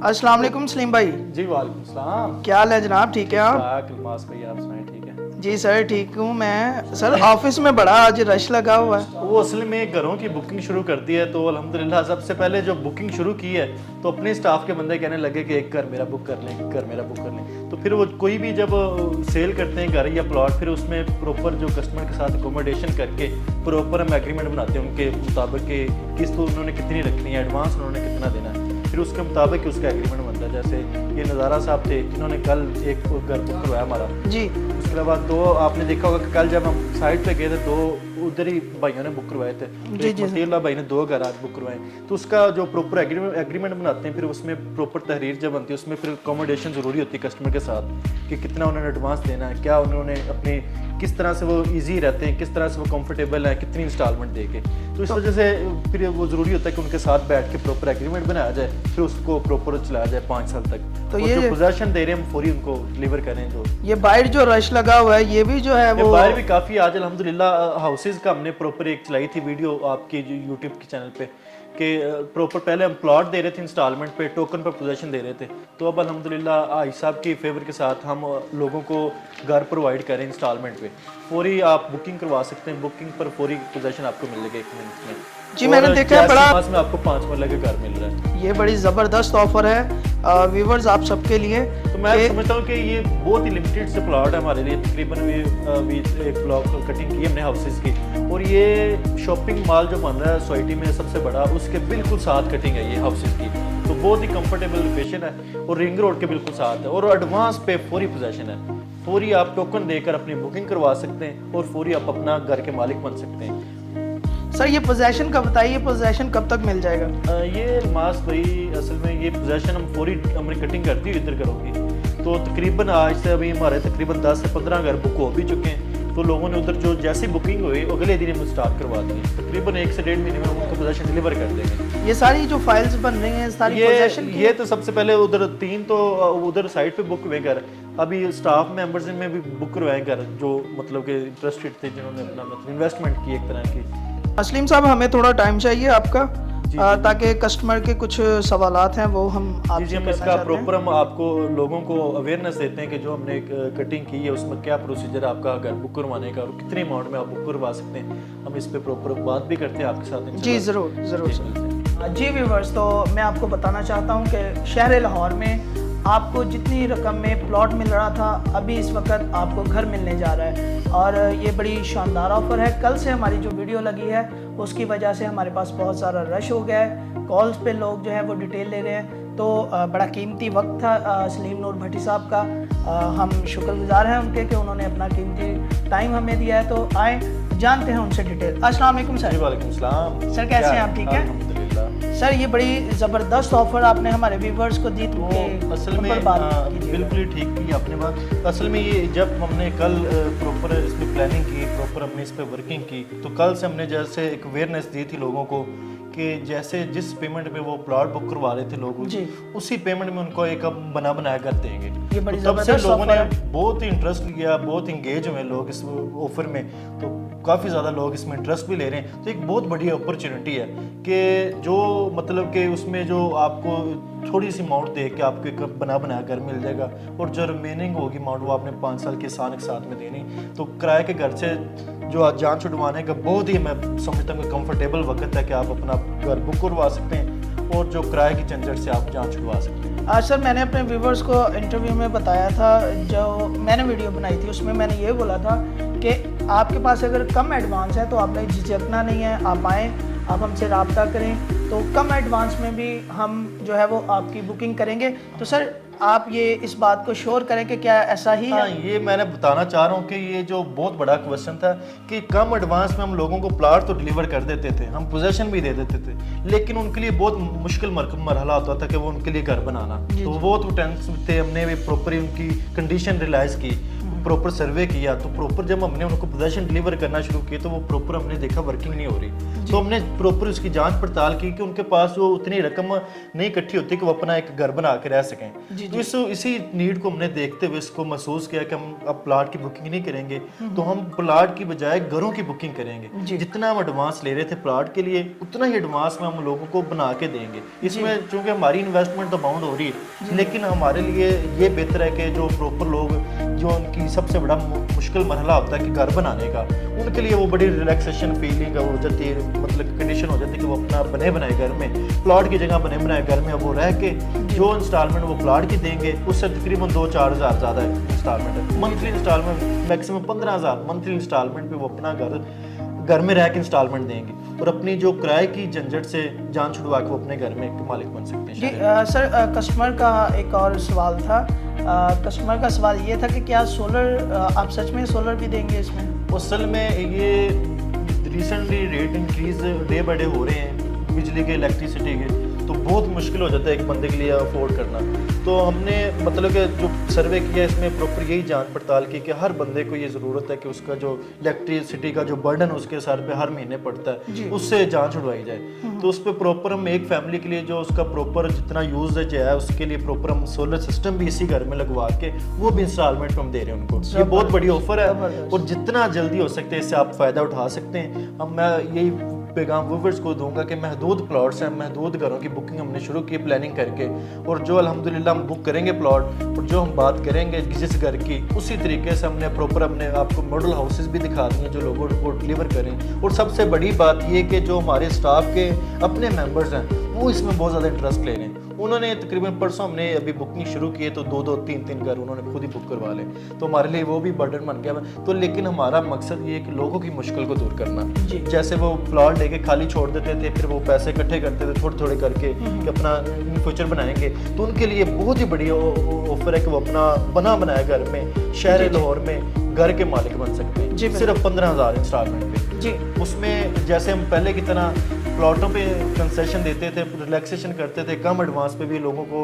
अस्सलाम वालेकुम सलीम भाई। जी वालेकुम सलाम। क्या हाल है जनाब, ठीक है आप? इल्मास भाई आप सुनाए ठीक है? जी सर ठीक हूँ मैं। सर ऑफिस में बड़ा आज रश लगा हुआ है। वो असल में घरों की बुकिंग शुरू कर दी है तो अल्हम्दुलिल्लाह सबसे पहले जो बुकिंग शुरू की है तो अपने स्टाफ के बंदे कहने लगे कि एक घर मेरा बुक कर लें, एक घर मेरा बुक कर लें। तो फिर वो कोई भी जब सेल करते हैं घर या प्लॉट, फिर उसमें प्रॉपर जो कस्टमर के साथ अकोमोडेशन करके प्रॉपर हम एग्रीमेंट बनाते हैं उनके मुताबिक कि किस्त उन्होंने कितनी रखनी है, एडवांस उन्होंने कितना देना है, फिर उसके मुताबिक उसका एग्रीमेंट बनता है। जैसे ये नज़ारा साहब थे जिन्होंने कल एक घर बुक करवाया हमारा जी। उसके बाद दो आपने देखा होगा कि कल जब हम साइट पे गए थे दो उधर ही भाइयों ने बुक करवाए थे। जी, एक जी, मतीला भाई ने 2 घर आज बुक करवाए। तो उसका जो प्रॉपर एग्रीमेंट बनाते हैं, फिर उसमें प्रॉपर तहरीर जब बनती है उसमें फिर अकोमोडेशन ज़रूरी होती है कस्टमर के साथ कि कितना उन्होंने एडवांस देना है, क्या उन्होंने अपनी किस तरह से वो इजी रहते हैं, किस तरह से वो कंफर्टेबल है, कितनी इंस्टॉलमेंट दे के। तो इस वजह से फिर वो ज़रूरी होता है कि उनके साथ बैठ के प्रॉपर एग्रीमेंट बनाया जाए, फिर उसको प्रॉपर चलाया जाए 5 साल तक। तो और ये जो पोजेशन दे रहे हैं हम फौरी उनको डिलीवर करें। जो ये बाहर जो रश लगा हुआ है ये भी जो है वो बाहर भी काफ़ी आज अल्हम्दुलिल्लाह हाउसेज का हमने प्रॉपर एक चलाई थी वीडियो आपके जो यूट्यूब के चैनल पे कि प्रॉपर पहले हम प्लॉट दे रहे थे इंस्टॉलमेंट पे, टोकन पर पोजेशन दे रहे थे। तो अब अल्हम्दुलिल्लाह भाई साहब की फेवर के साथ हम लोगों को घर प्रोवाइड करें इंस्टॉलमेंट पे। फौरी आप बुकिंग करवा सकते हैं, बुकिंग पर फौरी पोजेशन आपको मिल जाएगा 1 मिनट में। जी मैंने देखा है बड़ा में आपको 5 मरले का घर मिल रहा है। ये बड़ी ज़बरदस्त ऑफर है व्यूवर्स आप सबके लिए। तो मैं समझता हूँ कि ये बहुत ही लिमिटेड से प्लॉट है हमारे लिए। तकरीबन भी एक ब्लॉक कटिंग की हमने हाउसेज की, और ये शॉपिंग मॉल जो बन रहा है सोसाइटी में सबसे बड़ा, उसके बिल्कुल साथ कटिंग है ये हाउसेज की। तो बहुत ही कंफर्टेबल लोकेशन है और रिंग रोड के बिल्कुल साथ है, और एडवांस पे फौरी पोजेशन है। फौरी आप टोकन देकर अपनी बुकिंग करवा सकते हैं और फौरी आप अपना घर के मालिक बन सकते हैं। सर ये पोजेशन का बताइए, पोजेशन कब तक मिल जाएगा? ये अल्मास भाई असल में ये पोजेशन हम फौरी हमने कटिंग कर दी इधर घरों की। तो तकरीबन आज से अभी हमारे तकरीबन 10 से 15 घर बुक हो भी चुके हैं। तो लोगों ने उधर जो जैसी बुकिंग हुई अगले दिन हम स्टार्ट करवा दी। तकरीबन 1 से 1.5 महीने में उनको पोजेशन डिलीवर कर देंगे। ये सारी जो फाइल्स बन रही हैं सारी पोजेशन ये तो सबसे पहले उधर 3 तो उधर साइट पे बुक हुए घर, अभी स्टाफ मेंबर्स में भी बुक करवाए घर जो मतलब कि इंटरेस्टेड थे, जिन्होंने अपना मतलब इन्वेस्टमेंट की एक तरह की। असलीम साहब हमें थोड़ा टाइम चाहिए आपका ताकि कस्टमर के कुछ सवालात हैं वो हम आपसे हम इसका प्रॉपर हम आपको लोगों को अवेयरनेस देते हैं कि जो हमने कटिंग की है उसमें क्या प्रोसीजर है आपका घर बुक करवाने का और कितने अमाउंट में आप बुक करवा सकते हैं। हम इस पे प्रॉपर बात भी करते हैं आपके साथ। जी ज़रूर ज़रूर। जी व्यूवर्स, तो मैं आपको बताना चाहता हूँ कि शहर लाहौर में आपको जितनी रकम में प्लॉट मिल रहा था अभी इस वक्त आपको घर मिलने जा रहा है, और ये बड़ी शानदार ऑफ़र है। कल से हमारी जो वीडियो लगी है उसकी वजह से हमारे पास बहुत सारा रश हो गया है, कॉल्स पे लोग जो है वो डिटेल ले रहे हैं। तो बड़ा कीमती वक्त था सलीम नूर भट्टी साहब का, हम शुक्रगुजार हैं उनके कि उन्होंने अपना कीमती टाइम हमें दिया है। तो आए जानते हैं उनसे डिटेल। अस्सलाम वालेकुम सर। वालेकुम सलाम सर कैसे हैं आप, ठीक है? सर ये बड़ी ज़बरदस्त ऑफर आपने हमारे व्यूवर्स को दी। तो असल में बिल्कुल ही ठीक की आपने बात। असल में ये जब हमने कल प्रॉपर इसमें प्लानिंग की, प्रॉपर हमने इस पर वर्किंग की, तो कल से हमने जैसे एक अवेयरनेस दी थी लोगों को कि जैसे जिस पेमेंट पे वो प्लॉट बुक करवा रहे थे लोग उसी पेमेंट में उनको एक अब बनाया कर देंगे। ये बड़ी तब से लोगों ने बहुत ही इंटरेस्ट लिया, बहुत इंगेज हुए लोग इस ऑफर में। तो काफ़ी ज़्यादा लोग इसमें इंटरेस्ट भी ले रहे हैं। तो एक बहुत बड़ी अपॉर्चुनिटी है कि जो मतलब कि उसमें जो आपको थोड़ी सी अमाउंट दे के आपको एक बनाया घर मिल जाएगा, और जो रिमेनिंग होगी अमाउंट वो आपने 5 साल के साथ में देनी। तो किराए के घर से जो जान छुड़वाने का बहुत ही मैं समझता हूँ कंफर्टेबल वक्त है कि आप अपना घर बुक करवा सकते हैं और जो किराए की झंझट से आप जान छुड़वा सकते हैं। आज सर मैंने अपने व्यूवर्स को इंटरव्यू में बताया था, जो मैंने वीडियो बनाई थी उसमें मैंने ये बोला था कि आपके पास अगर कम एडवांस है तो आपने झिझकना नहीं है, आप आएँ, आप हमसे रब्ता करें, तो कम एडवांस में भी हम जो है वो आपकी बुकिंग करेंगे। तो सर आप ये इस बात को श्योर करें कि क्या ऐसा ही है? हाँ, ये मैंने बताना चाह रहा हूँ कि ये जो बहुत बड़ा क्वेश्चन था कि कम एडवांस में हम लोगों को प्लॉट तो डिलीवर कर देते थे, हम पोजेशन भी दे देते थे, लेकिन उनके लिए बहुत मुश्किल मरहला होता था कि वो उनके लिए घर बनाना। तो वो तो टेंशन थे, हमने भी प्रॉपरली उनकी कंडीशन रियलाइज़ की, प्रॉपर सर्वे किया, तो प्रॉपर जब हमने उनको पोजेशन डिलीवर करना शुरू किया तो वो प्रॉपर हमने देखा वर्किंग नहीं हो रही। तो हमने प्रॉपर उसकी जांच पड़ताल की कि उनके पास वो उतनी रकम नहीं इकट्ठी होती कि वो अपना एक घर बना के रह सकें। तो इसी नीड को हमने देखते हुए इसको महसूस किया कि हम अब प्लाट की बुकिंग नहीं करेंगे, तो हम प्लाट की बजाय घरों की बुकिंग करेंगे। जितना हम एडवांस ले रहे थे प्लाट के लिए, उतना ही एडवांस में हम लोगों को बना के देंगे। इसमें चूंकि हमारी इन्वेस्टमेंट तो बाउंड हो रही है, लेकिन हमारे लिए ये बेहतर है कि जो प्रॉपर लोग, जो उनकी सबसे बड़ा मुश्किल मरहला होता है कि घर बनाने का, उनके लिए वो बड़ी रिलैक्सेशन फीलिंग हो जाती है, मतलब कंडीशन हो जाती है कि वो अपना बने बनाए घर में, प्लाट की जगह बने बनाए घर में वो रह के जो इंस्टॉलमेंट वो प्लाट की देंगे उससे तकरीबन 2-4 हज़ार ज़्यादा है इंस्टॉलमेंट है। Monthly instalment maximum 15,000 monthly instalment पे वो अपना घर में रह के इंस्टॉलमेंट देंगे और अपनी जो किराए की झंझट से जान छुड़वा के वो अपने घर में एक मालिक बन सकते हैं। जी सर, कस्टमर का एक और सवाल था। कस्टमर का सवाल ये था कि क्या सोलर, आप सच में सोलर भी देंगे इसमें? असल में ये recently rate increase day by day हो रहे हैं बिजली के, इलेक्ट्रिसिटी के, तो बहुत मुश्किल हो जाता है एक बंदे के लिए अफोर्ड करना। तो हमने मतलब कि जो सर्वे किया इसमें प्रॉपर यही जांच पड़ताल की कि हर बंदे को ये ज़रूरत है कि उसका जो इलेक्ट्रिसिटी का जो बर्डन उसके सर पे हर महीने पड़ता है उससे जांच उड़वाई जाए। तो उस पर प्रॉपर हम एक फैमिली के लिए जो उसका प्रॉपर जितना यूजेज है उसके लिए प्रॉपर हम सोलर सिस्टम भी इसी घर में लगवा के वो भी इंस्टॉलमेंट में हम दे रहे हैं उनको। ये बहुत बड़ी ऑफर है और जितना जल्दी हो सकता है इससे आप फ़ायदा उठा सकते हैं। हम मैं यही पैगाम व्यूअर्स को दूंगा कि महदूद प्लॉट्स हैं, महदूद घरों की बुकिंग हमने शुरू की प्लानिंग करके, और जो अल्हम्दुलिल्लाह हम बुक करेंगे प्लॉट और जो हम बात करेंगे जिस घर की उसी तरीके से हमने प्रॉपर हमने आपको मॉडल हाउसेस भी दिखा दिए जो लोगों को डिलीवर करें। और सबसे बड़ी बात ये कि जो हमारे स्टाफ के अपने मेंबर्स हैं वो इसमें बहुत ज़्यादा इंटरेस्ट ले रहे हैं। उन्होंने तकरीबन परसों हमने अभी बुकिंग शुरू की है तो 2-2 3-3 घर उन्होंने खुद ही बुक करवा ले, तो हमारे लिए वो भी बर्डन बन गया। तो लेकिन हमारा मकसद ये है कि लोगों की मुश्किल को दूर करना। जैसे वो प्लॉट लेके खाली छोड़ देते थे, फिर वो पैसे इकट्ठे करते थे थोड़े थोड़े करके कि अपना फ्यूचर बनाएंगे, तो उनके लिए बहुत ही बड़ी ऑफर है कि वो अपना बना बनाया घर में शहर लाहौर में घर के मालिक बन सकते हैं सिर्फ 15,000 इंस्टॉलमेंट पे। उसमें जैसे हम पहले की तरह प्लॉटों पे कंसेशन देते थे, रिलैक्सेशन करते थे, कम एडवांस पे भी लोगों को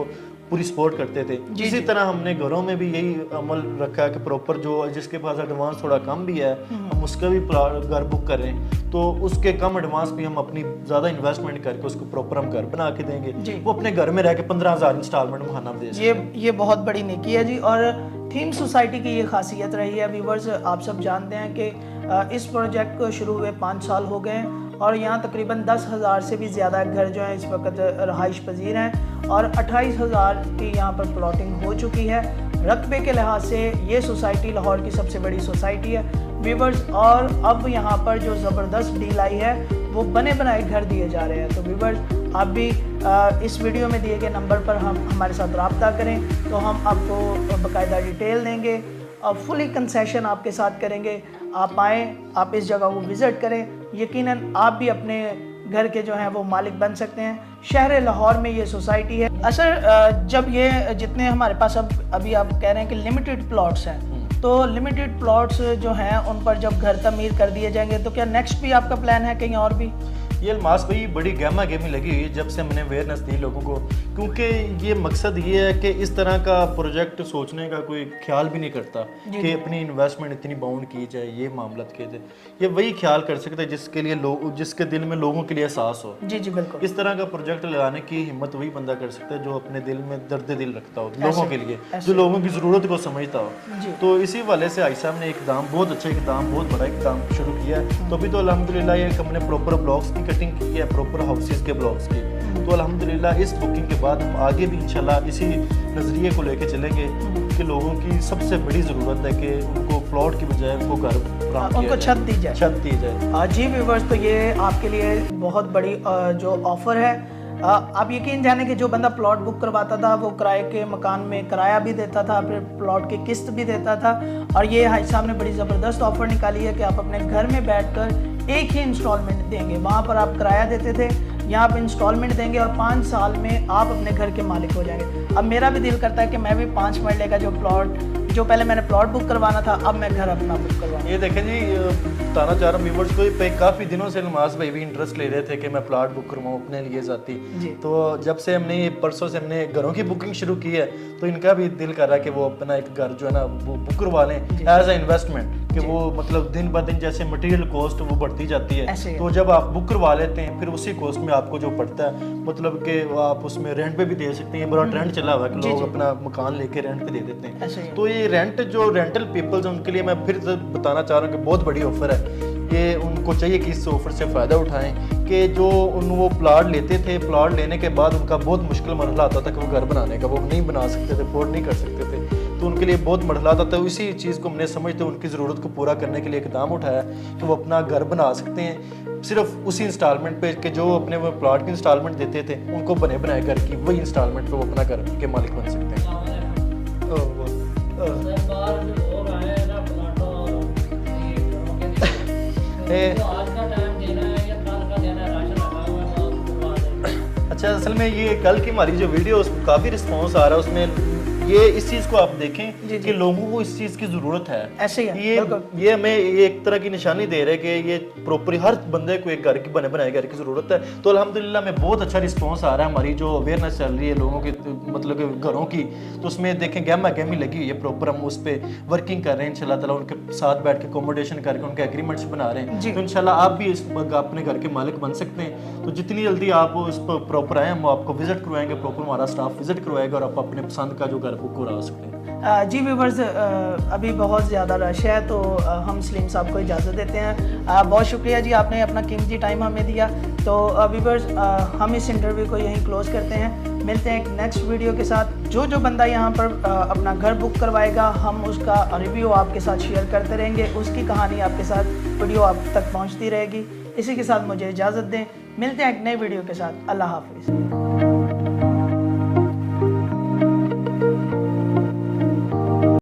पूरी सपोर्ट करते थे, इसी तरह हमने घरों में भी यही अमल रखा है कि प्रॉपर जो जिसके पास एडवांस थोड़ा कम भी है हम उसका भी घर बुक कर रहे हैं, तो उसके कम एडवांस भी हम अपनी ज़्यादा इन्वेस्टमेंट करके उसको प्रॉपर हम घर बना के देंगे। वो अपने घर में रह के 15,000 इंस्टॉलमेंट महाना दे सकते हैं। ये बहुत बड़ी नेकी है जी। और थीम सोसाइटी की ये खासियत रही है व्यूवर्स, आप सब जानते हैं कि इस प्रोजेक्ट को शुरू हुए 5 साल हो गए और यहाँ तकरीबन 10,000 से भी ज़्यादा घर जो हैं इस वक्त रहाइश पजीर हैं और 28,000 की यहाँ पर प्लॉटिंग हो चुकी है। रकबे के लिहाज से ये सोसाइटी लाहौर की सबसे बड़ी सोसाइटी है व्यूवर्स, और अब यहाँ पर जो ज़बरदस्त डील आई है वो बने बनाए घर दिए जा रहे हैं। तो व्यूवर्स आप भी इस वीडियो में दिए गए नंबर पर हम हमारे साथ रब्ता करें तो हम आपको बाकायदा डिटेल देंगे और फुली कंसेशन आपके साथ करेंगे। आप आएँ, आप इस जगह को विज़िट करें, यकीनन आप भी अपने घर के जो हैं वो मालिक बन सकते हैं। शहर लाहौर में ये सोसाइटी है। असर जब ये जितने हमारे पास अभी आप कह रहे हैं कि लिमिटेड प्लॉट्स हैं, तो लिमिटेड प्लॉट्स जो हैं उन पर जब घर तमीर कर दिए जाएंगे तो क्या नेक्स्ट भी आपका प्लान है कहीं और भी? ये अलमास भाई बड़ी गहमा गहमी लगी हुई है जब से हमने अवेयरनेस दी लोगों को, क्योंकि ये मकसद ये है कि इस तरह का प्रोजेक्ट सोचने का कोई ख्याल भी नहीं करता कि अपनी इन्वेस्टमेंट इतनी बाउंड की जाए, ये मामला किए जाए। ये वही ख्याल कर सकता है जिसके लिए जिसके दिल में लोगों के लिए एहसास हो। जी जी बिल्कुल। इस तरह का प्रोजेक्ट लगाने की हिम्मत वही बंदा कर सकता है जो अपने दिल में दर्द दिल रखता हो लोगों के लिए, जो लोगों की ज़रूरत को समझता हो। तो इसी वाले से आई साहब ने इकदाम, बहुत अच्छा इकदाम, बहुत बड़ा इकदाम शुरू किया है। तो अभी तो अल्हम्दुलिल्लाह ये हमने प्रॉपर ब्लॉक्स की कटिंग की है, प्रॉपर हाउसेस के ब्लॉक्स की। तो अल्हम्दुलिल्लाह इस बुकिंग के बाद हम आगे भी इंशाल्लाह इसी नज़रिए को लेके चलेंगे कि लोगों की सबसे बड़ी ज़रूरत है कि उनको प्लॉट की बजाय उनको घर, उनको छत दी जाए, छत दी जाए। जी व्यूवर्स, तो ये आपके लिए बहुत बड़ी जो ऑफ़र है। आप यकीन जाने कि जो बंदा प्लॉट बुक करवाता था वो किराए के मकान में किराया भी देता था, फिर प्लॉट की किस्त भी देता था, और ये हाई साहब ने बड़ी ज़बरदस्त ऑफ़र निकाली है कि आप अपने घर में बैठकर एक ही इंस्टॉलमेंट देंगे। वहाँ पर आप किराया देते थे, यहाँ आप इंस्टॉलमेंट देंगे और 5 साल में आप अपने घर के मालिक हो जाएंगे। अब मेरा भी दिल करता है कि मैं भी 5 मरले का जो पहले मैंने प्लॉट बुक करवाना था, अब मैं घर अपना बुक करवाऊँ। ये देखें जी, बताना चाह रहा हूँ व्यूवर्स को पे काफ़ी दिनों से नमाज भाई भी इंटरेस्ट ले रहे थे कि मैं प्लाट बुक करवाऊँ अपने लिए जाती। जी। तो जब से हमने ये परसों से हमने घरों की बुकिंग शुरू की है तो इनका भी दिल कर रहा है कि वो अपना एक घर जो है ना वो बुक करवा लें एज ए इन्वेस्टमेंट, कि वो मतलब दिन ब दिन जैसे मटेरियल कॉस्ट वो बढ़ती जाती है, ऐसे ही। तो जब आप बुक करवा लेते हैं फिर उसी कॉस्ट में आपको जो पड़ता है मतलब कि आप उसमें रेंट पे भी दे सकते हैं। बड़ा ट्रेंड चला हुआ है कि लोग अपना मकान लेके रेंट पे दे देते ऐसे ही। हैं। तो ये रेंट जो रेंटल पीपल्स उनके लिए मैं फिर से बताना चाह रहा हूँ कि बहुत बड़ी ऑफर है। ये उनको चाहिए कि इस ऑफर से फ़ायदा उठाएं कि जो वो प्लाट लेते थे, प्लाट लेने के बाद उनका बहुत मुश्किल मरहला आता था कि वो घर बनाने का, वो नहीं बना सकते थे, अफोर्ड नहीं कर सकते थे, तो उनके लिए बहुत मरहला आता था। इसी चीज़ को हमने समझते उनकी ज़रूरत को पूरा करने के लिए इकदाम उठाया कि वो अपना घर बना सकते हैं सिर्फ उसी इंस्टॉलमेंट पे कि जो अपने वो प्लाट की इंस्टॉलमेंट देते थे उनको बने बनाए घर की वही इंस्टॉलमेंट पे वो अपना घर के मालिक बन सकते हैं। अच्छा, असल में ये कल की हमारी जो वीडियो उसमें काफ़ी रिस्पॉन्स आ रहा है, उसमें ये इस चीज़ को आप देखें कि लोगों को इस चीज़ की ज़रूरत है। ऐसे ही है, ये हमें ये एक तरह की निशानी दे रहे हैं कि ये प्रॉपर हर बंदे को एक घर की बने बनाए घर की ज़रूरत है। तो अल्हम्दुलिल्लाह में बहुत अच्छा रिस्पॉन्स आ रहा है, हमारी जो अवेयरनेस चल रही है लोगों की मतलब कि घरों की, तो उसमें देखें गहमा गहमी लगी हुई है, प्रॉपर हम उस पर वर्किंग कर रहे हैं इंशाल्लाह ताला, उनके साथ बैठ के अकोमोडेशन करके उनके एग्रीमेंट्स बना रहे हैं। तो इंशाल्लाह आप भी इस अपने घर के मालिक बन सकते हैं। तो जितनी जल्दी आप उस पर प्रॉपर आए हम आपको विजिट करवाएंगे, प्रॉपर हमारा स्टाफ विजिट करवाएगा और आप अपने पसंद का जो घर बुक करा सकते हैं। जी व्यूवर्स, अभी बहुत ज़्यादा रश है तो हम सलीम साहब को इजाज़त देते हैं। बहुत शुक्रिया जी, आपने अपना कीमती टाइम हमें दिया। तो व्यूवर्स, हम इस इंटरव्यू को यहीं क्लोज़ करते हैं। मिलते हैं एक नेक्स्ट वीडियो के साथ। जो बंदा यहाँ पर अपना घर बुक करवाएगा हम उसका रिव्यू आपके साथ शेयर करते रहेंगे, उसकी कहानी आपके साथ वीडियो आप तक पहुँचती रहेगी। इसी के साथ मुझे इजाज़त दें, मिलते हैं एक नए वीडियो के साथ। अल्लाह हाफिज़।